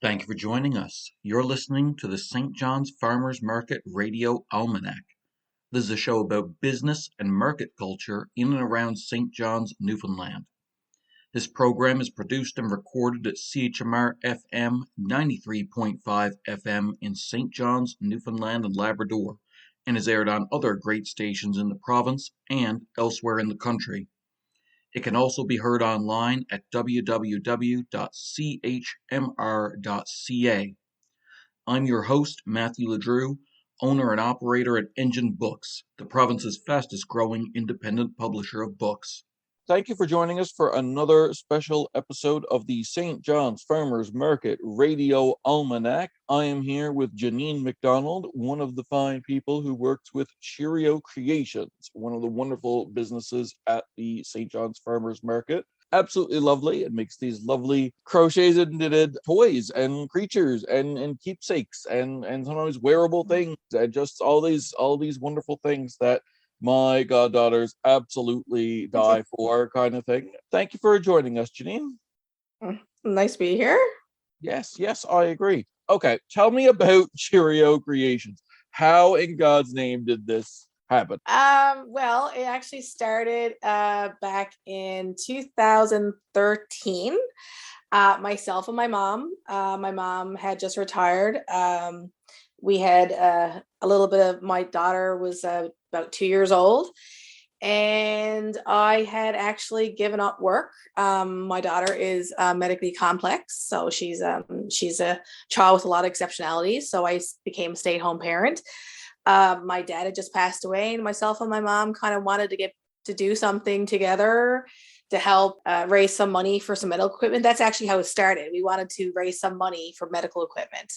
Thank you for joining us. You're listening to the St. John's Farmers Market Radio Almanac. This is a show about business and market culture in and around St. John's, Newfoundland. This program is produced and recorded at CHMR FM 93.5 FM in St. John's, Newfoundland and Labrador, and is aired on other great stations in the province and elsewhere in the country. It can also be heard online at www.chmr.ca. I'm your host, Matthew LeDrew, owner and operator at Engine Books, the province's fastest growing independent publisher of books. Thank you for joining us for another special episode of the St. John's Farmers Market Radio Almanac. I am here with Janine McDonald, one of the fine people who works with Cheerio Creations, one of the wonderful businesses at the St. John's Farmers Market. Absolutely lovely. It makes these lovely crocheted and knitted toys and creatures and keepsakes and sometimes wearable things and just all these wonderful things that my goddaughters absolutely die for, kind of thing. Thank you for joining us, Janine. Nice to be here. Yes, I agree. Okay, tell me about Cheerio Creations. How in God's name did this happen? Well, it actually started back in 2013. Myself and my mom. My mom had just retired. We had a little bit of, my daughter was about 2 years old, and I had actually given up work. My daughter is medically complex, so she's a child with a lot of exceptionalities. So I became a stay-at-home parent. My dad had just passed away, and myself and my mom kind of wanted to get to do something together to help raise some money for some medical equipment. That's actually how it started. We wanted to raise some money for medical equipment.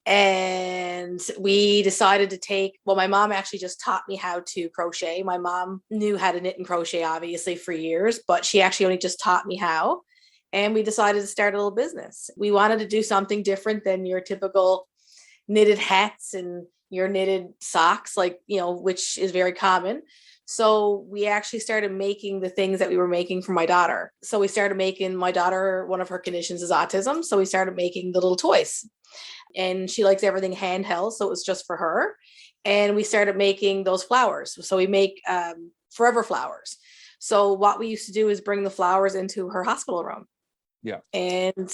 And we decided to my mom actually just taught me how to crochet. My mom knew how to knit and crochet, obviously, for years, but she actually only just taught me how. And we decided to start a little business. We wanted to do something different than your typical knitted hats and your knitted socks, which is very common. So we actually started making the things that we were making for my daughter. So we started making, my daughter, one of her conditions is autism. So we started making the little toys. And she likes everything handheld, so it was just for her. And we started making those flowers. So we make forever flowers. So what we used to do is bring the flowers into her hospital room. Yeah. And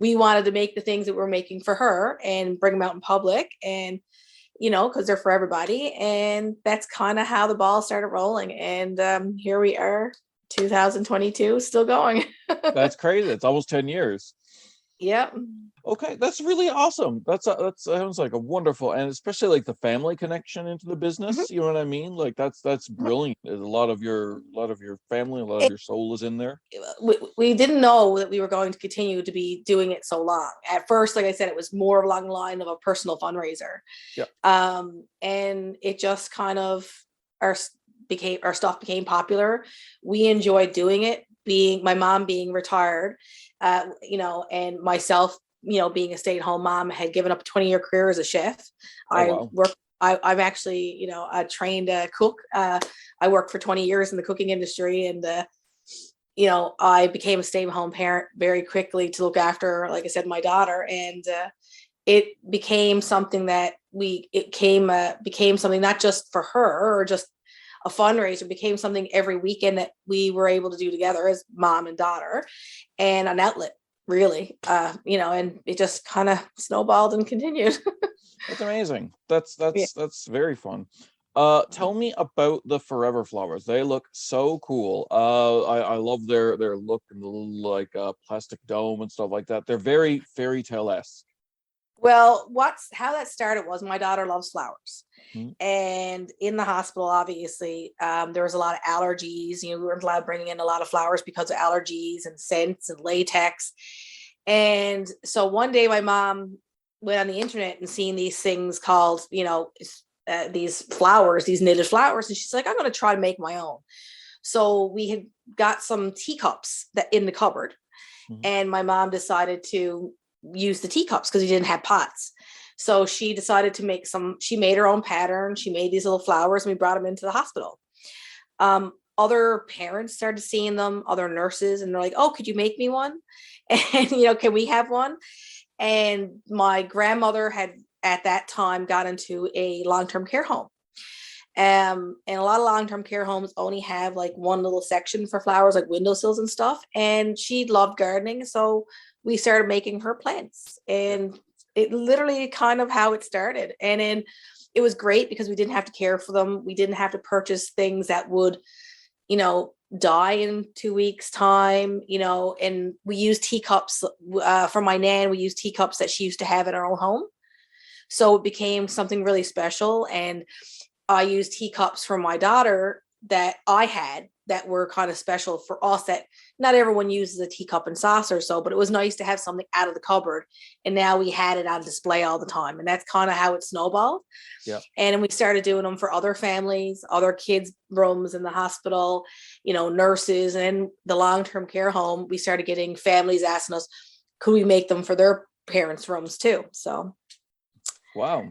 we wanted to make the things that we're making for her and bring them out in public, and because they're for everybody. And that's kind of how the ball started rolling. And here we are, 2022, still going. That's crazy. It's almost 10 years. Yep. Okay, that's really awesome. That sounds like a wonderful, and especially like the family connection into the business. Mm-hmm. You know what I mean? Like that's brilliant. A lot of your family, a lot of your soul is in there. We didn't know that we were going to continue to be doing it so long. At first, like I said, it was more along the line of a personal fundraiser. Yeah. And it just kind of our stuff became popular. We enjoyed doing it. My mom being retired, and myself, being a stay-at-home mom, had given up a 20-year career as a chef. Wow. I'm actually, a trained cook. I worked for 20 years in the cooking industry, and I became a stay-at-home parent very quickly to look after, like I said, my daughter, and it became something that became something not just for her or just a fundraiser. Became something every weekend that we were able to do together as mom and daughter, and an outlet, really. And it just kind of snowballed and continued. That's amazing. That's very fun. Tell me about the forever flowers. They look so cool. I love their look and the little like plastic dome and stuff like that. They're very fairy tale-esque. Well, how that started was my daughter loves flowers. Mm-hmm. And in the hospital, obviously, there was a lot of allergies. We weren't allowed bringing in a lot of flowers because of allergies and scents and latex. And so one day my mom went on the internet and seen these things called, these flowers, these knitted flowers. And she's like, I'm going to try to make my own. So we had got some teacups that in the cupboard. Mm-hmm. And my mom decided to use the teacups because we didn't have pots. So she decided to make she made her own pattern. She made these little flowers, and we brought them into the hospital. Other parents started seeing them, other nurses, and they're like, oh, could you make me one? And, can we have one? And my grandmother had at that time got into a long-term care home. And a lot of long-term care homes only have like one little section for flowers, like windowsills and stuff. And she loved gardening. So we started making her plants. And it literally kind of how it started. And then it was great because we didn't have to care for them. We didn't have to purchase things that would, die in 2 weeks time, and we used teacups for my nan. We used teacups that she used to have in our own home. So it became something really special. And I used teacups from my daughter that I had that were kind of special for us, that not everyone uses a teacup and saucer. So, but it was nice to have something out of the cupboard. And now we had it on display all the time. And that's kind of how it snowballed. Yeah. And then we started doing them for other families, other kids' rooms in the hospital, nurses, and the long-term care home. We started getting families asking us, could we make them for their parents' rooms too? So. Wow.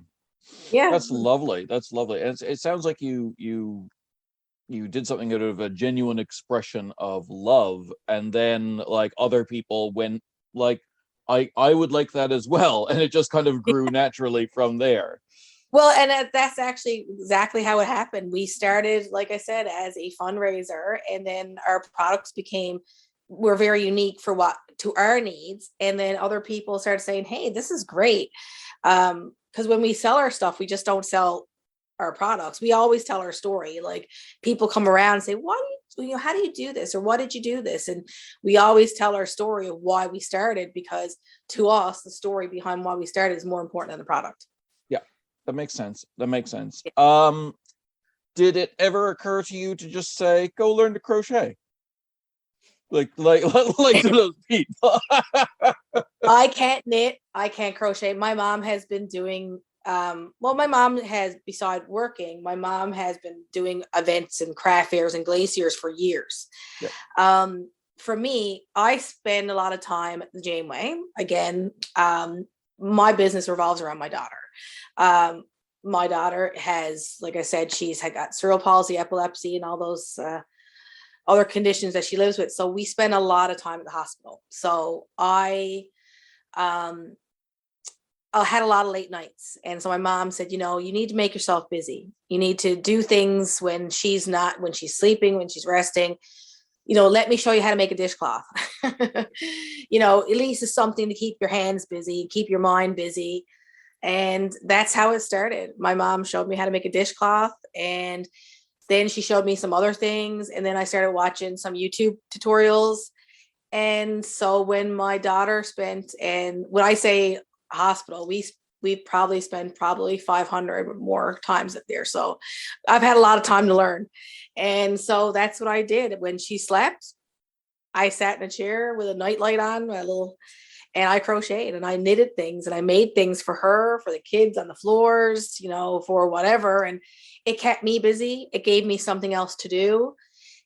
Yeah. That's lovely. That's lovely. And it sounds like you did something out of a genuine expression of love, and then like other people went like, I would like that as well, and it just kind of grew naturally from there. Well, and that's actually exactly how it happened. We started, like I said, as a fundraiser, and then our products were very unique to our needs. And then other people started saying, hey, this is great. Because when we sell our stuff, we just don't sell our products. We always tell our story. Like, people come around and say, how do you do this? Or what did you do this? And we always tell our story of why we started, because to us, the story behind why we started is more important than the product. Yeah, that makes sense. Did it ever occur to you to just say, go learn to crochet? Like to those people. I can't knit. I can't crochet. My mom has been doing, my mom has, beside working, my mom has been doing events and craft fairs and glaciers for years. Yep. For me, I spend a lot of time at the Janeway. Again, my business revolves around my daughter. My daughter has, like I said, she's got cerebral palsy, epilepsy, and all those other conditions that she lives with. So we spend a lot of time at the hospital. So I had a lot of late nights. And so my mom said, you need to make yourself busy. You need to do things when she's sleeping, when she's resting. Let me show you how to make a dishcloth. At least it's something to keep your hands busy, keep your mind busy. And that's how it started. My mom showed me how to make a dishcloth, and then she showed me some other things. And then I started watching some YouTube tutorials. And so when my daughter and when I say hospital, we probably spent 500 more times up there. So I've had a lot of time to learn. And so that's what I did. When she slept, I sat in a chair with a nightlight on, and I crocheted and I knitted things and I made things for her, for the kids on the floors, for whatever. And it kept me busy. It gave me something else to do.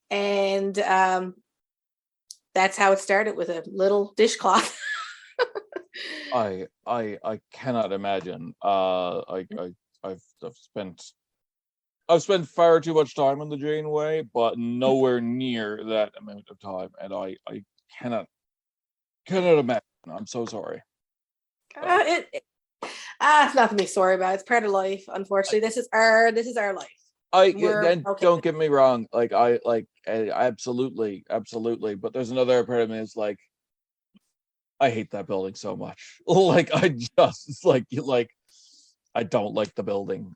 And that's how it started, with a little dishcloth. I cannot imagine. I've spent far too much time on the Janeway, but nowhere near that amount of time, and I cannot imagine. I'm so sorry. It's nothing to be sorry about. It's part of life. Unfortunately, this is our life. Don't get me wrong. Absolutely. But there's another part of me is like, I hate that building so much. I don't like the building.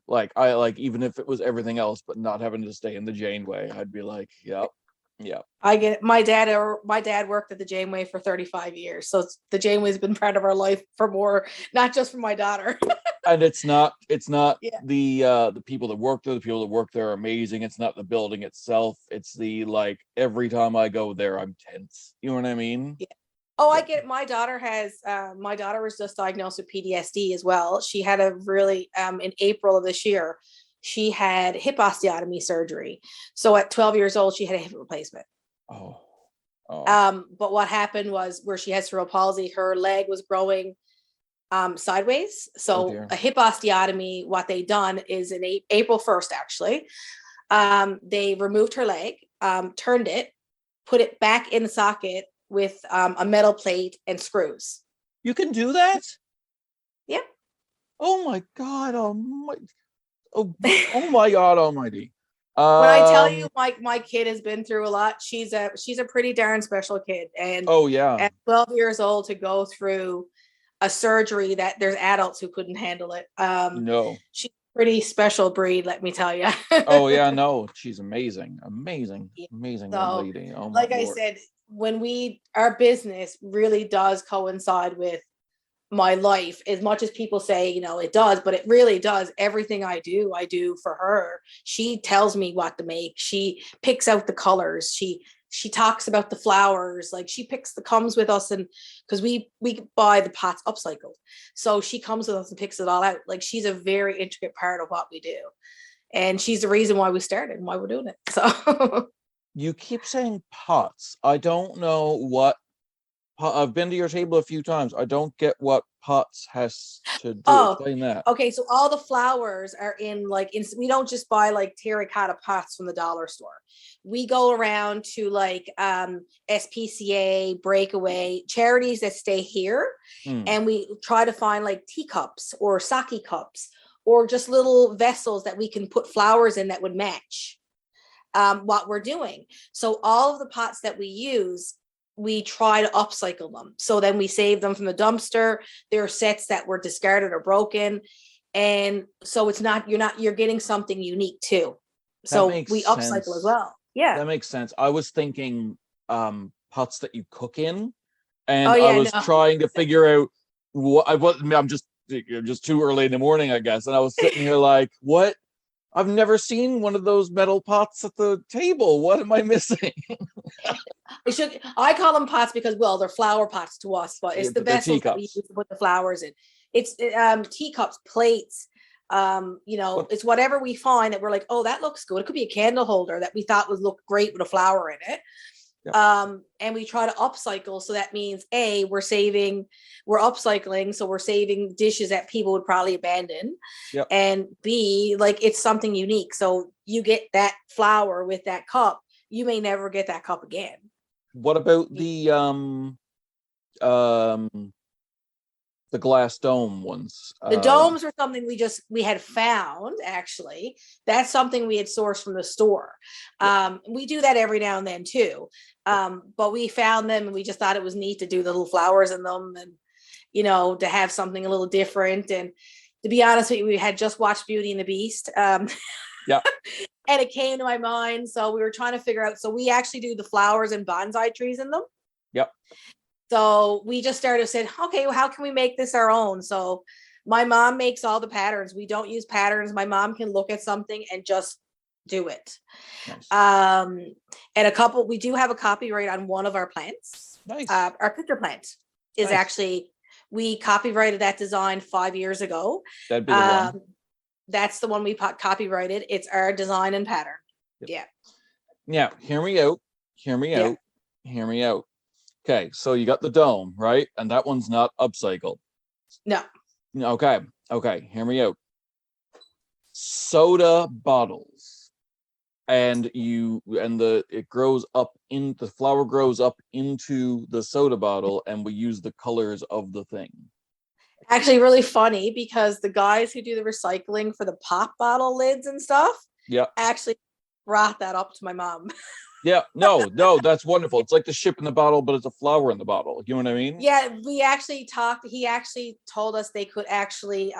Even if it was everything else, but not having to stay in the Janeway, I'd be like, yep. I get it. My dad worked at the Janeway for 35 years. So the Janeway's been part of our life for more, not just for my daughter. And it's not Yeah. the people that work there. The people that work there are amazing. It's not the building itself. It's every time I go there, I'm tense. You know what I mean? Yeah. Oh, I get it. My daughter was just diagnosed with PTSD as well. She had a really, in April of this year, she had hip osteotomy surgery. So at 12 years old, she had a hip replacement. Oh. But what happened was, where she has cerebral palsy, her leg was growing sideways. So a hip osteotomy, what they done is in April 1st, actually, they removed her leg, turned it, put it back in the socket, with a metal plate and screws. You can do that? Yeah. Oh my God almighty. Oh my God almighty. When I tell you my kid has been through a lot, she's a pretty darn special kid. And oh yeah, at 12 years old to go through a surgery that there's adults who couldn't handle it. no. She's a pretty special breed, let me tell you. Oh yeah, no, she's amazing young So, lady. Oh my like I Lord. said, when our business really does coincide with my life, as much as people say, it does, but it really does. Everything I do for her. She tells me what to make. She picks out the colors. She talks about the flowers. Like, she comes with us, and because we buy the pots upcycled, so she comes with us and picks it all out. Like, she's a very intricate part of what we do, and she's the reason why we started and why we're doing it. So You keep saying pots. I don't know what I've been to your table a few times. I don't get what pots has to do. Oh, Explain that. okay. So all the flowers are we don't just buy like terracotta pots from the dollar store. We go around to like SPCA, Breakaway, charities that stay here. And we try to find like teacups or sake cups or just little vessels that we can put flowers in that would match what we're doing. So all of the pots that we use, we try to upcycle them. So then we save them from the dumpster. There are sets that were discarded or broken. And so you're getting something unique too. So we upcycle as well. Yeah. That makes sense. I was thinking pots that you cook in, and Oh, yeah, I was no. trying to figure out I'm just too early in the morning, I guess. And I was sitting here like, what? I've never seen one of those metal pots at the table. What am I missing? I call them pots because, well, they're flower pots to us, but it's the But they're vessels that we use to put the flowers in. It's teacups, plates, it's whatever we find that we're like, oh, that looks good. It could be a candle holder that we thought would look great with a flower in it. Yep. And we try to upcycle. So that means we're upcycling. So we're saving dishes that people would probably abandon. Yep. And B, like, it's something unique. So you get that flower with that cup. You may never get that cup again. What about the glass dome ones? The domes are something we had found, actually. That's something we had sourced from the store. We do that every now and then too. But we found them and we just thought it was neat to do the little flowers in them and, to have something a little different. And to be honest with you, we had just watched Beauty and the Beast. Yeah. And it came to my mind. So we were trying to figure out, so we actually do the flowers and bonsai trees in them. Yep. So we just said, okay, well, how can we make this our own? So my mom makes all the patterns. We don't use patterns. My mom can look at something and just do it. Nice. And we do have a copyright on one of our plants. Nice. Our picture plant is actually, we copyrighted that design 5 years ago. That'd be the one. That's the one we copyrighted. It's our design and pattern. Yep. Yeah. Now, hear me out. Okay, so you got the dome, right? And that one's not upcycled. No. Okay, hear me out. Soda bottles. And the flower grows up into the soda bottle, and we use the colors of the thing. Actually, really funny, because the guys who do the recycling for the pop bottle lids and stuff, actually brought that up to my mom. Yeah, no, that's wonderful. It's like the ship in the bottle, but it's a flower in the bottle. You know what I mean? Yeah, we actually talked. He actually told us they could actually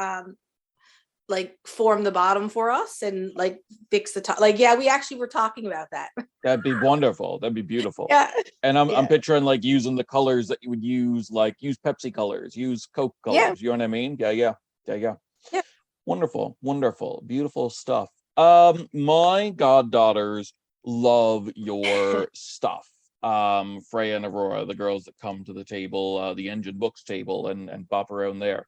form the bottom for us and like fix the top. Like, yeah, we actually were talking about that. That'd be wonderful. That'd be beautiful. Yeah. And I'm picturing like using the colors that you would use, like use Pepsi colors, use Coke colors. Yeah. You know what I mean? Yeah. Wonderful, beautiful stuff. My goddaughters love your stuff. Freya and Aurora, the girls that come to the table, the Engine Books table, and bop around there.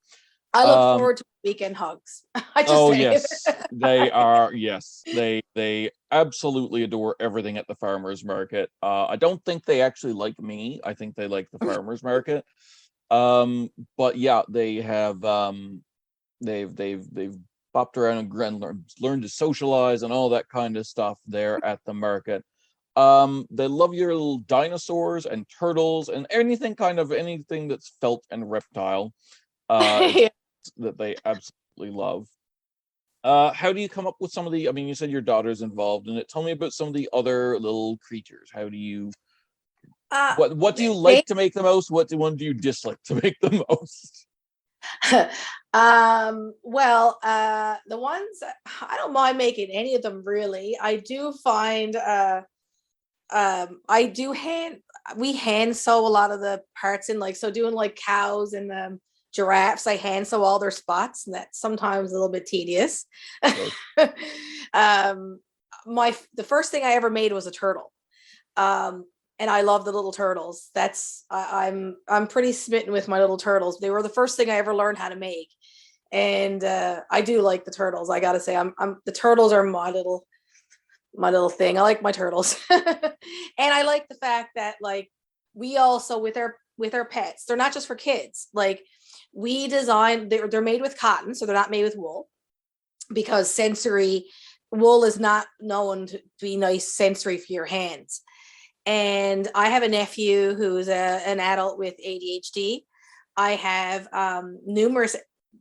I look forward to weekend hugs. Yes, they are. Yes, they absolutely adore everything at the farmers market. I don't think they actually like me. I think they like the farmers market. But yeah, they have. They've bopped around and learned to socialize and all that kind of stuff there at the market. They love your little dinosaurs and turtles and anything that's felt and reptile. It's that they absolutely love. How do you come up with some of the? I mean, you said your daughter's involved in it. Tell me about some of the other little creatures. How do you? What do you like to make the most? What one do you dislike to make the most? Well, the ones I don't mind making any of them really. I do find I do we hand sew a lot of the parts in, like, so doing like cows and giraffes, I hand sew all their spots, and that's sometimes a little bit tedious. The first thing I ever made was a turtle. And I love the little turtles. I'm pretty smitten with my little turtles. They were the first thing I ever learned how to make. And I do like the turtles. I gotta say, the turtles are my little thing. I like my turtles. And I like the fact that, like, we also with our pets, they're not just for kids. Like, we design, they're made with cotton, so they're not made with wool, because wool is not known to be nice sensory for your hands. And I have a nephew who's an adult with ADHD. I have numerous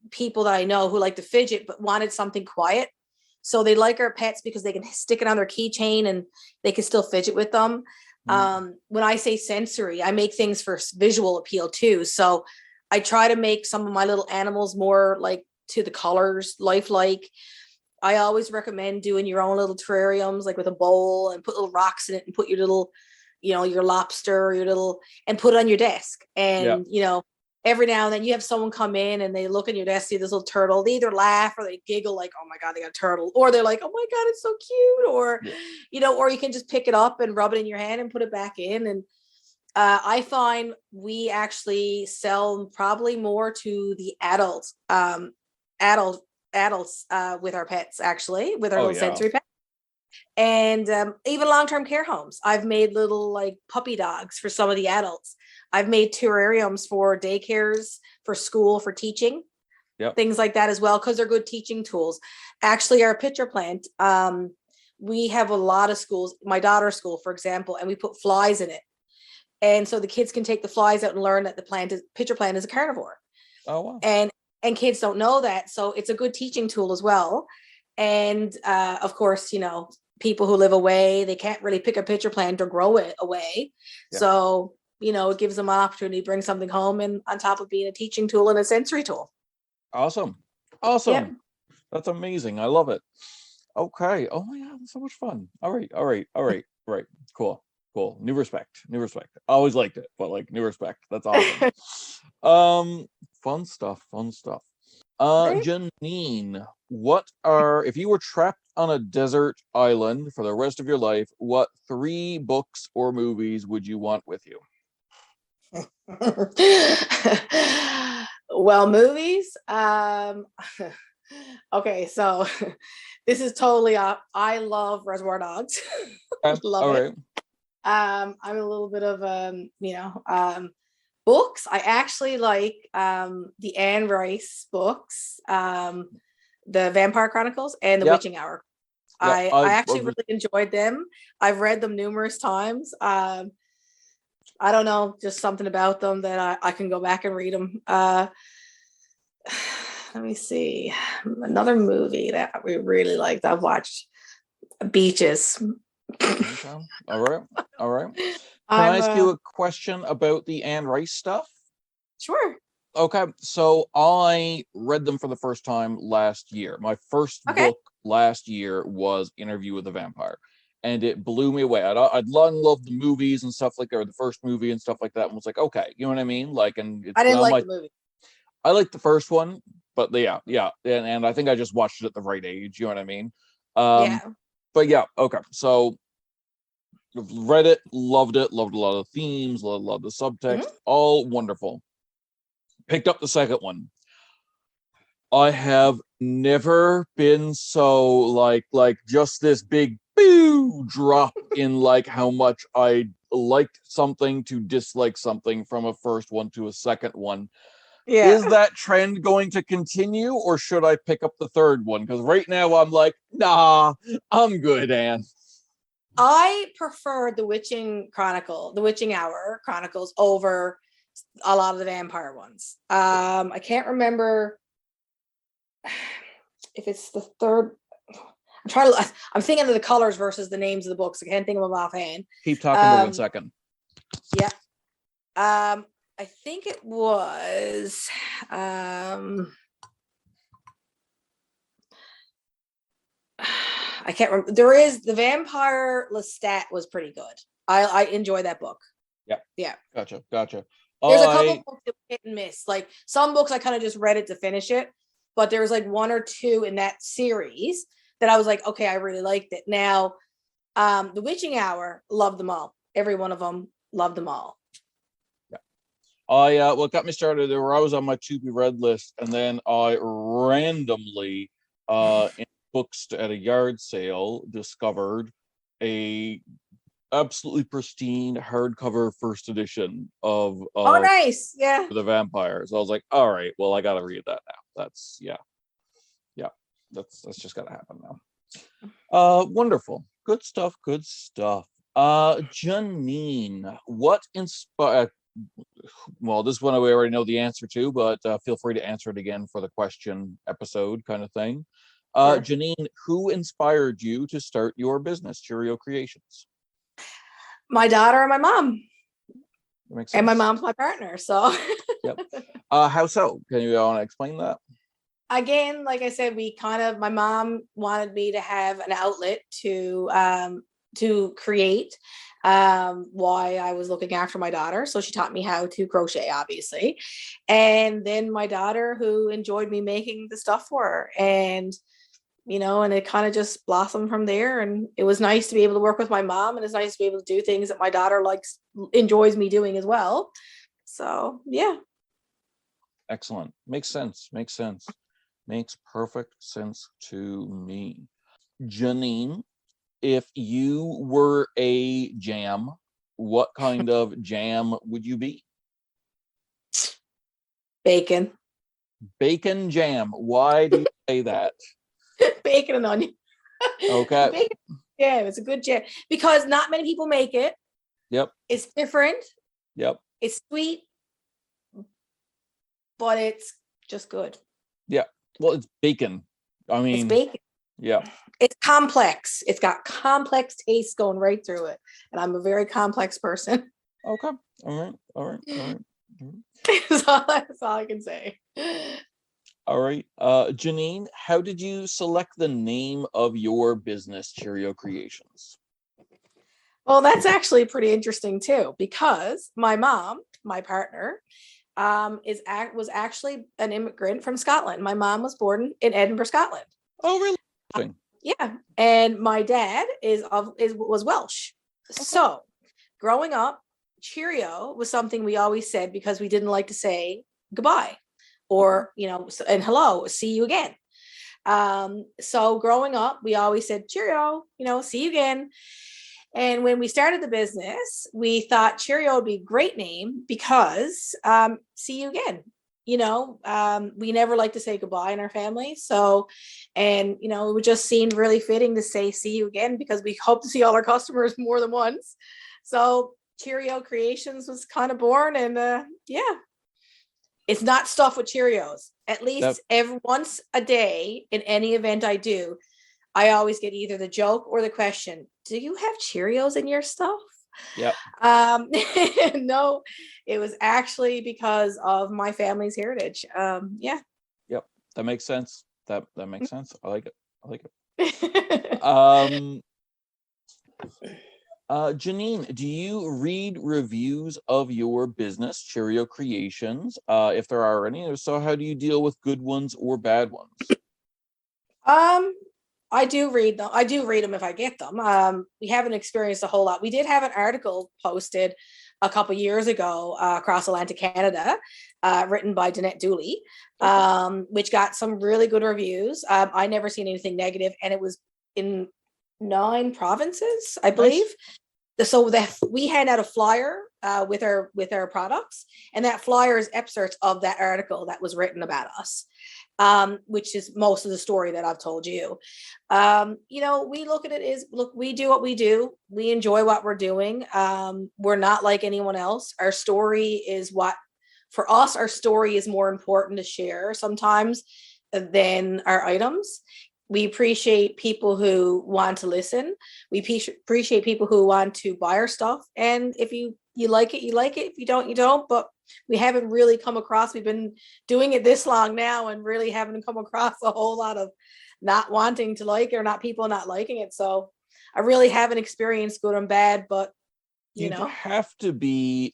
people that I know who like to fidget but wanted something quiet. So they like our pets because they can stick it on their keychain and they can still fidget with them. When I say sensory, I make things for visual appeal too. So I try to make some of my little animals more like to the colors, lifelike. I always recommend doing your own little terrariums, like with a bowl, and put little rocks in it and put your little, your lobster, and put it on your desk. And, every now and then you have someone come in and they look in your desk, see this little turtle. They either laugh or they giggle like, oh my God, they got a turtle. Or they're like, oh my God, it's so cute. Or, or you can just pick it up and rub it in your hand and put it back in. And I find we actually sell probably more to the adults with our pets, actually, with our little sensory pets. And even long-term care homes. I've made little like puppy dogs for some of the adults. I've made terrariums for daycares, for school, for teaching, things like that as well, because they're good teaching tools. Actually, our pitcher plant, we have a lot of schools, my daughter's school, for example, and we put flies in it. And so the kids can take the flies out and learn that the pitcher plant is a carnivore. Oh, wow. And kids don't know that. So it's a good teaching tool as well. And of course, people who live away, they can't really pick a pitcher plant or grow it away. Yeah. So, it gives them an opportunity to bring something home, and on top of being a teaching tool and a sensory tool. Awesome. Yeah. That's amazing. I love it. Okay. Oh my God, that's so much fun. All right. Cool. New respect. I always liked it, but like new respect. That's awesome. Fun stuff. Janine, if you were trapped on a desert island for the rest of your life, what 3 books or movies would you want with you? Well, movies. Okay, so this is totally up. I love Reservoir Dogs. Love it. Right. I'm a little bit of books. I actually like the Anne Rice books, the Vampire Chronicles and the Witching Hour. I actually really enjoyed them. I've read them numerous times. I don't know, just something about them that I can go back and read them. Let me see. Another movie that we really liked, I've watched, Beaches. Okay. All right. Can I ask you a question about the Anne Rice stuff? Sure. Okay, so I read them for the first time last year. My first book last year was Interview with the Vampire, and it blew me away. I'd long loved the movies and stuff like that, or the first movie and stuff like that, and was like, okay, you know what I mean? Like, and it's, I didn't like the movie. I liked the first one, but and I think I just watched it at the right age. You know what I mean? But okay, so read it, loved a lot of the themes, loved the subtext, all wonderful. Picked up the second one. I have never been so like just this big drop in like how much I liked something to dislike something from a first one to a second one. Yeah. Is that trend going to continue, or should I pick up the third one? Because right now I'm like, nah, I'm good, Anne. I prefer the Witching Hour Chronicles over a lot of the vampire ones. I can't remember if it's the third. I'm thinking of the colors versus the names of the books. I can't think of them offhand. Keep talking for 1 second. Yeah. I think it was I can't remember. There is the Vampire Lestat was pretty good. I enjoy that book. Yeah. Gotcha. There's a couple books that hit and miss. Like some books I kind of just read it to finish it, but there was like one or two in that series that I was like, okay, I really liked it. Now, The Witching Hour, loved them all. Every one of them, loved them all. Yeah. What got me started there, I was on my to be read list, and then I randomly in books at a yard sale discovered a absolutely pristine hardcover first edition of Oh, nice. Yeah. the vampires. I was like, all right, well, I gotta read that now. That's that's just gotta happen now. Wonderful. Good stuff. Janine, what inspired, well, this one we already know the answer to, but feel free to answer it again for the question episode kind of thing. Sure. Janine, who inspired you to start your business, Cheerio Creations? My daughter and my mom. That makes sense. And my mom's my partner. So Yep. How so? Can you want to explain that? Again, like I said, my mom wanted me to have an outlet to create why I was looking after my daughter. So she taught me how to crochet, obviously. And then my daughter, who enjoyed me making the stuff for her. And, and it kind of just blossomed from there. And it was nice to be able to work with my mom, and it's nice to be able to do things that my daughter enjoys me doing as well. So, yeah. Excellent. Makes sense. Makes perfect sense to me. Janine, if you were a jam, what kind of jam would you be? Bacon. Bacon jam. Why do you say that? Bacon and onion. Okay. Bacon jam. It's a good jam because not many people make it. Yep. It's different. Yep. It's sweet, but it's just good. Yeah. Well, it's bacon. I mean, it's bacon. Yeah. It's complex. It's got complex tastes going right through it. And I'm a very complex person. Okay. All right. That's all I can say. All right. Janine, how did you select the name of your business, Cheerio Creations? Well, that's actually pretty interesting too, because my mom, my partner, was actually an immigrant from Scotland. My mom was born in Edinburgh, Scotland. Oh, really? Yeah, and my dad was Welsh. Okay. So, growing up, Cheerio was something we always said because we didn't like to say goodbye, or and hello, see you again. So growing up, we always said Cheerio, see you again. And when we started the business, we thought Cheerio would be a great name because see you again. We never like to say goodbye in our family. So, and, it just seemed really fitting to say see you again because we hope to see all our customers more than once. So Cheerio Creations was kind of born, and yeah, it's not stuffed with Cheerios. At least once a day in any event I do, I always get either the joke or the question, do you have Cheerios in your stuff? Yeah. No, it was actually because of my family's heritage. Yeah. Yep. That makes sense. That makes sense. I like it. Janine, do you read reviews of your business, Cheerio Creations? If there are any, if so, how do you deal with good ones or bad ones? I do read them. I do read them if I get them. We haven't experienced a whole lot. We did have an article posted a couple years ago across Atlantic Canada, written by Danette Dooley, which got some really good reviews. I never seen anything negative, and it was in 9 provinces, I believe. Nice. So we hand out a flyer with our products, and that flyer is excerpts of that article that was written about us, which is most of the story that I've told you. We look at it as, look, we do what we do. We enjoy what we're doing. We're not like anyone else. Our story is what, for us, our story is more important to share sometimes than our items. We appreciate people who want to listen. We appreciate people who want to buy our stuff. And if you like it, you like it. If you don't, you don't. But we haven't really come across, we've been doing it this long now and really haven't come across a whole lot of not wanting to like it or not people not liking it. So I really haven't experienced good and bad, but you'd have to be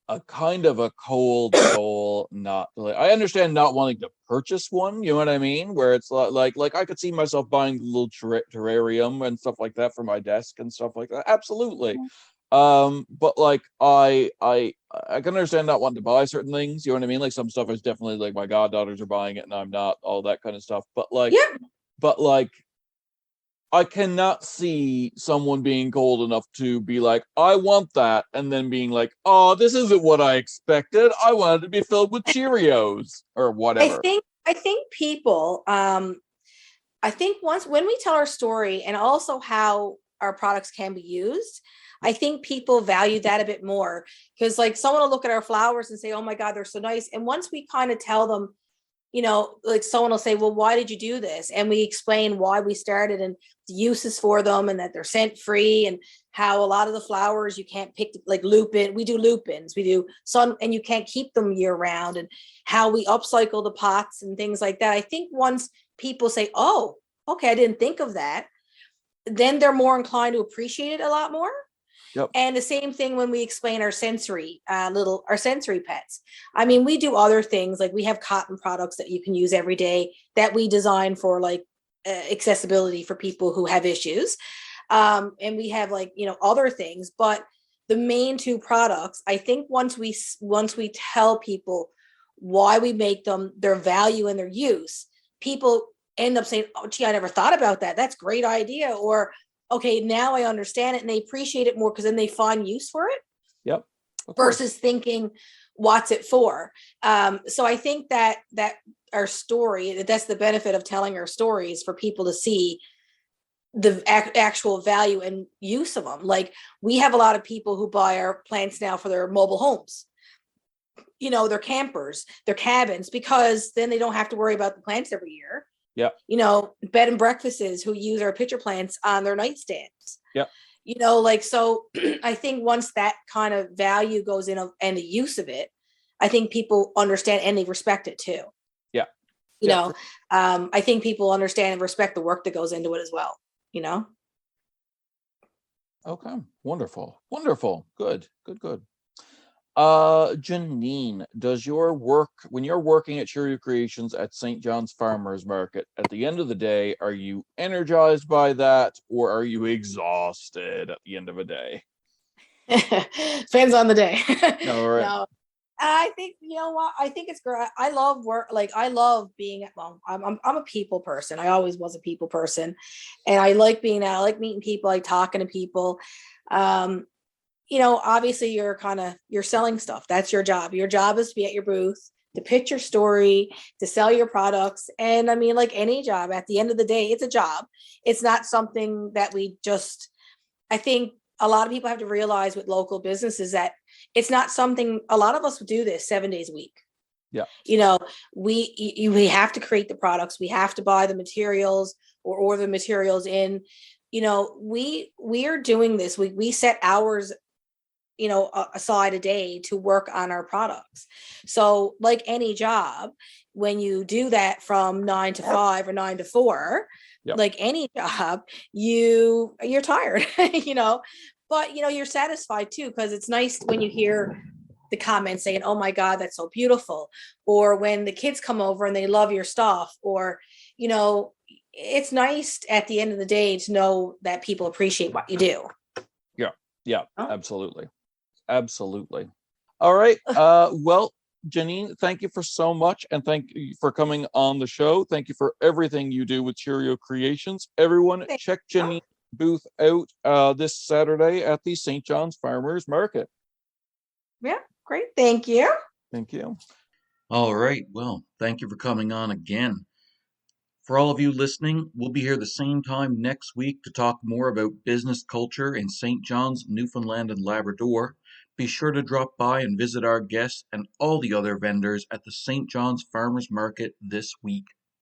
a kind of a cold soul not like, I understand not wanting to purchase one, you know what I mean, where it's like I could see myself buying a little terrarium and stuff like that for my desk and stuff like that, absolutely. But like I can understand not wanting to buy certain things, you know what I mean, like some stuff is definitely like my goddaughters are buying it and I'm not, all that kind of stuff, but like I cannot see someone being cold enough to be like, I want that, and then being like, oh, this isn't what I expected. I wanted to be filled with Cheerios or whatever. I think people, I think when we tell our story and also how our products can be used, I think people value that a bit more, because like someone will look at our flowers and say, oh my God, they're so nice. And once we kind of tell them, like someone will say, well, why did you do this? And we explain why we started and the uses for them and that they're scent free, and how a lot of the flowers you can't pick, like lupin, we do lupins, we do sun, and you can't keep them year round, and how we upcycle the pots and things like that. I think once people say, oh, okay, I didn't think of that, then they're more inclined to appreciate it a lot more. Yep. And the same thing when we explain our sensory pets. I mean, we do other things, like we have cotton products that you can use every day that we design for like accessibility for people who have issues. And we have like, other things, but the main two products, I think once we tell people why we make them, their value and their use, people end up saying, oh, gee, I never thought about that. That's a great idea. Or, okay, now I understand it, and they appreciate it more because then they find use for it. Yep. Versus thinking, what's it for? So I think that our story, that's the benefit of telling our stories, for people to see the actual value and use of them. Like we have a lot of people who buy our plants now for their mobile homes, their campers, their cabins, because then they don't have to worry about the plants every year. Yeah. Bed and breakfasts who use our pitcher plants on their nightstands. Yeah. So I think once that kind of value goes in and the use of it, I think people understand and they respect it too. Yeah. I think people understand and respect the work that goes into it as well. Okay. Wonderful. Good. Janine, does your work, when you're working at Cheerio Creations at St. John's Farmers Market, at the end of the day, are you energized by that, or are you exhausted at the end of a day? Depends on the day. No, right. No, I think, I think it's great. I love work. Like I love being at home. I'm a people person. I always was a people person, and I like being out. I like meeting people. I like talking to people. Obviously you're selling stuff. That's your job. Your job is to be at your booth, to pitch your story, to sell your products. And I mean, like any job, at the end of the day, it's a job. It's not something that I think a lot of people have to realize with local businesses that it's not something, a lot of us do this 7 days a week. Yeah. We have to create the products. We have to buy the materials or order the materials in. We are doing this. We set hours aside a day to work on our products. So like any job, when you do that from 9 to 5 or 9 to 4, yep. Like any job, you're tired, but you're satisfied too, because it's nice when you hear the comments saying, oh my God, that's so beautiful. Or when the kids come over and they love your stuff, or, it's nice at the end of the day to know that people appreciate what you do. Yeah, absolutely. All right. Well, Janine, thank you for so much, and thank you for coming on the show. Thank you for everything you do with Cheerio Creations. Everyone, check Janine's booth out this Saturday at the St. John's Farmers Market. Yeah, great. Thank you. Thank you. All right. Well, thank you for coming on again. For all of you listening, we'll be here the same time next week to talk more about business culture in St. John's, Newfoundland and Labrador. Be sure to drop by and visit our guests and all the other vendors at the St. John's Farmers Market this week.